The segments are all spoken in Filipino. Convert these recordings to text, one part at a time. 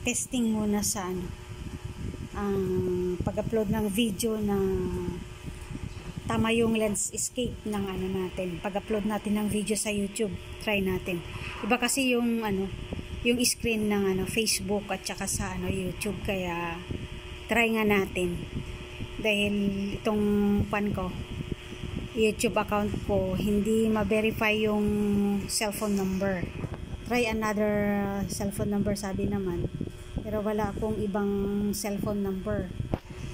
testing muna sa ano, ang pag-upload ng video na tama yung landscape ng ano natin. Pag-upload natin ng video sa YouTube, try natin. Iba kasi yung ano, yung screen ng ano Facebook at saka sa ano YouTube, kaya try nga natin. Dahil itong YouTube account ko, hindi ma-verify yung cellphone number. Try another cellphone number, sabi naman. Pero wala akong ibang cellphone number.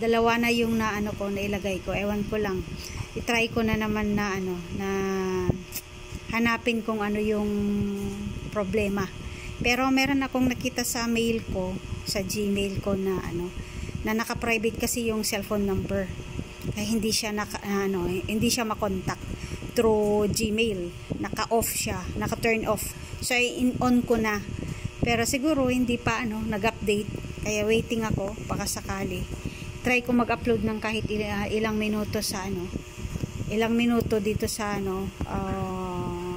Dalawa na yung na ano ko, nailagay ko. Ewan ko lang. I-try ko na naman na ano, na hanapin kung ano yung problema. Pero meron akong nakita sa mail ko, sa Gmail ko na ano, na naka-private kasi yung cellphone number. Kaya hindi siya hindi siya makontak through Gmail. Naka-off siya, naka-turn off. So in-on ko na. Pero siguro hindi pa ano nag-update. Kaya waiting ako baka sakali. Try ko mag-upload ng kahit ilang minuto sa ano. Ilang minuto dito sa ano,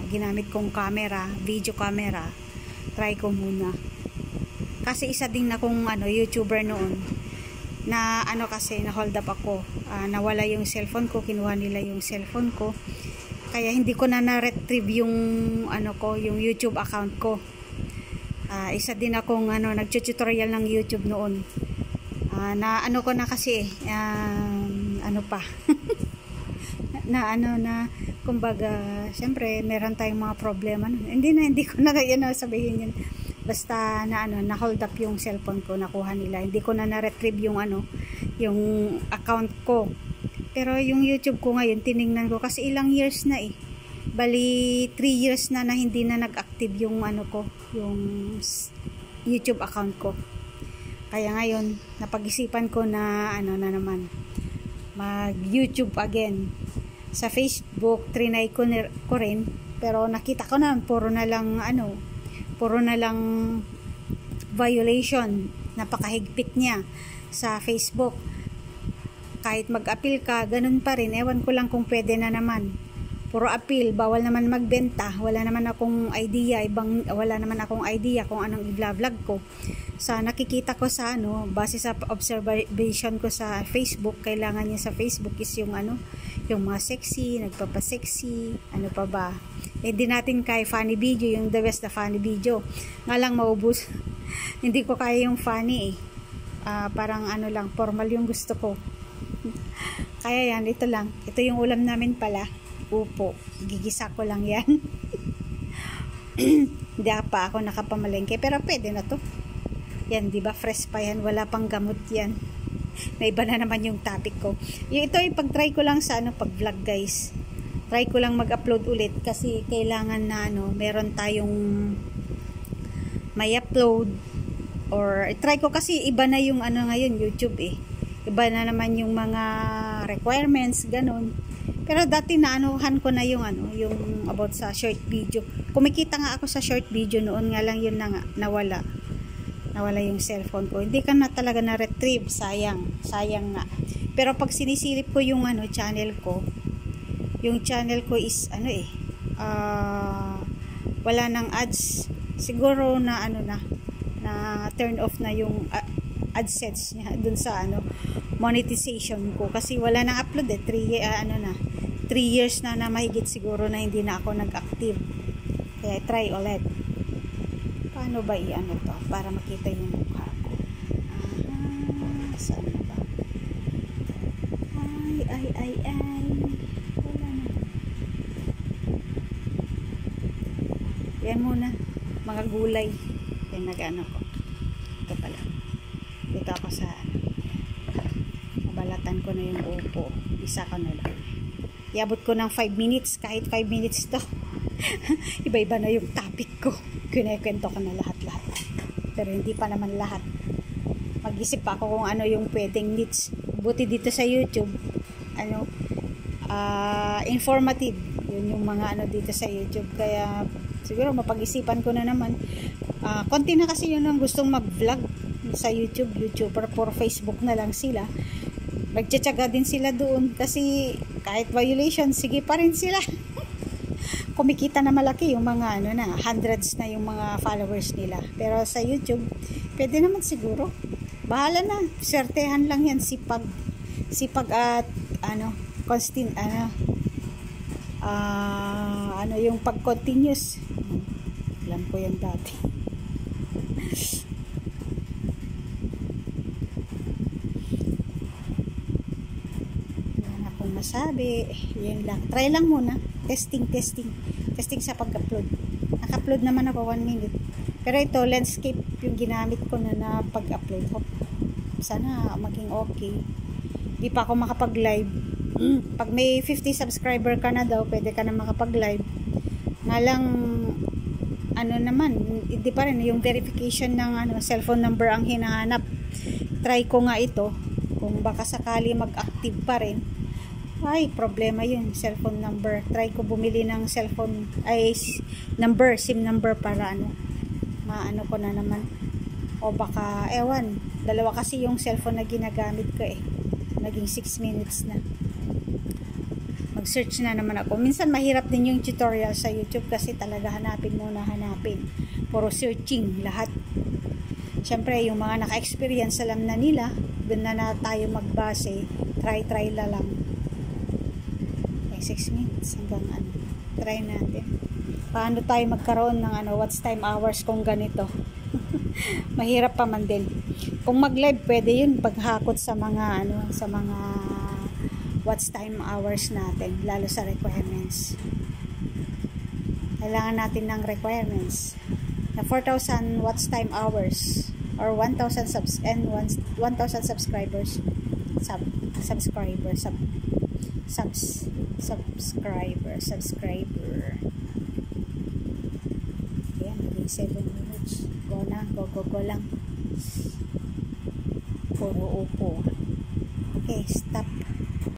ginamit kong camera, video camera. Try ko muna. Kasi isa din akong ano YouTuber noon na ano kasi na hold up ako. Nawala yung cellphone ko, kinuha nila yung cellphone ko. Kaya hindi ko na retrieve yung ano ko, yung YouTube account ko. Isa din akong ano nagtutorial ng YouTube noon. Na ano ko na kasi ano pa. na kumbaga, syempre meron tayong mga problema. Hindi ko na yan sabihin yun. Basta na ano, na hold up yung cellphone ko, nakuha nila. Hindi ko na retrieve yung ano, yung account ko. Pero yung YouTube ko ngayon, tiningnan ko kasi ilang years na eh. Bali 3 years na hindi na nag-active yung ano ko, yung YouTube account ko. Kaya ngayon, napag-isipan ko na ano na naman, mag-YouTube again. Sa Facebook, trinay ko rin, pero nakita ko na puro na lang violation. Napakahigpit niya sa Facebook. Kahit mag-appeal ka, ganun pa rin. Ewan ko lang kung pwede na naman. Puro appeal, bawal naman magbenta. Wala naman akong idea kung anong i-vlog ko. Sa nakikita ko sa ano, base sa observation ko sa Facebook, kailangan niya sa Facebook is yung ano, yung mga sexy, nagpapa-sexy, ano pa ba. Di natin kaya funny video, yung the best na funny video. Nga lang maubos. Hindi ko kaya yung funny eh. Parang ano lang, formal yung gusto ko. Kaya yan, ito lang. Ito yung ulam namin pala. Upo. Gigisa ko lang yan. Hindi pa ako nakapamalengke, pero pwede na to. Yan, di ba? Fresh pa yan. Wala pang gamot yan. May iba na naman yung topic ko. Ito ay pag-try ko lang sa ano, pag-vlog guys. Try ko lang mag-upload ulit kasi kailangan na ano, meron tayong may upload or try ko kasi iba na yung ano ngayon YouTube eh. Iba na naman yung mga requirements, ganun. Pero dati naanuhan ko na yung ano, yung about sa short video. Kumikita nga ako sa short video noon, nga lang yun na nga, nawala yung cellphone ko. Hindi ka na talaga na-retrieve, sayang nga. Pero pag sinisilip ko yung ano, channel ko, yung channel ko is ano eh, wala nang ads. Siguro na ano na turn off na yung AdSense niya dun sa ano, monetization ko. Kasi wala nang upload eh. 3 years na mahigit siguro na hindi na ako nag-active. Kaya try ulit. Paano ba i-ano to? Para makita yung mukha ko. Saan ba? Ay. Wala na. Yan muna. Mga gulay. Yan nag-ano ko. Ito pala. Dito ako sa nabalatan ko na yung upo. Isa ko na lang. Iabot ko ng 5 minutes. Kahit 5 minutes to. Iba-iba na yung topic ko. Kinikwento ko na lahat-lahat. Pero hindi pa naman lahat. Mag-isip pa ako kung ano yung pwedeng niche. Buti dito sa YouTube. Ano, informative. Yun yung mga ano dito sa YouTube. Kaya siguro mapag-isipan ko na naman. Konti na kasi yun ang gustong mag-vlog sa YouTube. YouTuber for Facebook na lang sila. Nagtsatsaga din sila doon. Kasi kahit violation, sige pa rin sila. kumikita na malaki yung mga ano na, hundreds na yung mga followers nila. Pero sa YouTube, pwede naman siguro. Bahala na, swertehan lang yan, sipag at ano, constant, ano yung pag-continuous. Alam ko yan dati. Wala akong masabi. Yan lang. Try lang muna. Testing sa pag-upload. Naka-upload naman ako 1 minute. Pero ito, landscape yung ginamit ko na pag-upload ko. Sana maging okay. Di pa ako makapag-live. Pag may 50 subscriber ka na daw, pwede ka na makapag-live. Nga lang, ano naman, hindi pa rin yung verification ng cellphone number ang hinahanap. Try ko nga ito. Kung baka sakali mag-active pa rin, ay, problema yun, cellphone number. Try ko bumili ng cellphone, number, SIM number para maano ko na naman. O baka, ewan, dalawa kasi yung cellphone na ginagamit ko Naging 6 minutes na. Mag-search na naman ako. Minsan mahirap din yung tutorial sa YouTube kasi talaga hanapin. Puro searching, lahat. Siyempre, yung mga naka-experience, alam na nila, doon na tayo magbase. Try na lang. 6 minutes hanggang try natin. Paano tayo magkaroon ng watch time hours kung ganito? Mahirap pa man din. Kung mag-live, pwede yun paghakot sa mga watch time hours natin, lalo sa requirements. Kailangan natin ng requirements na 4,000 watch time hours or 1,000 subs and 1,000 subscribers. Subscriber. Ayan, naging 7 minutes. Go na, go lang. Puro upo. Okay, stop.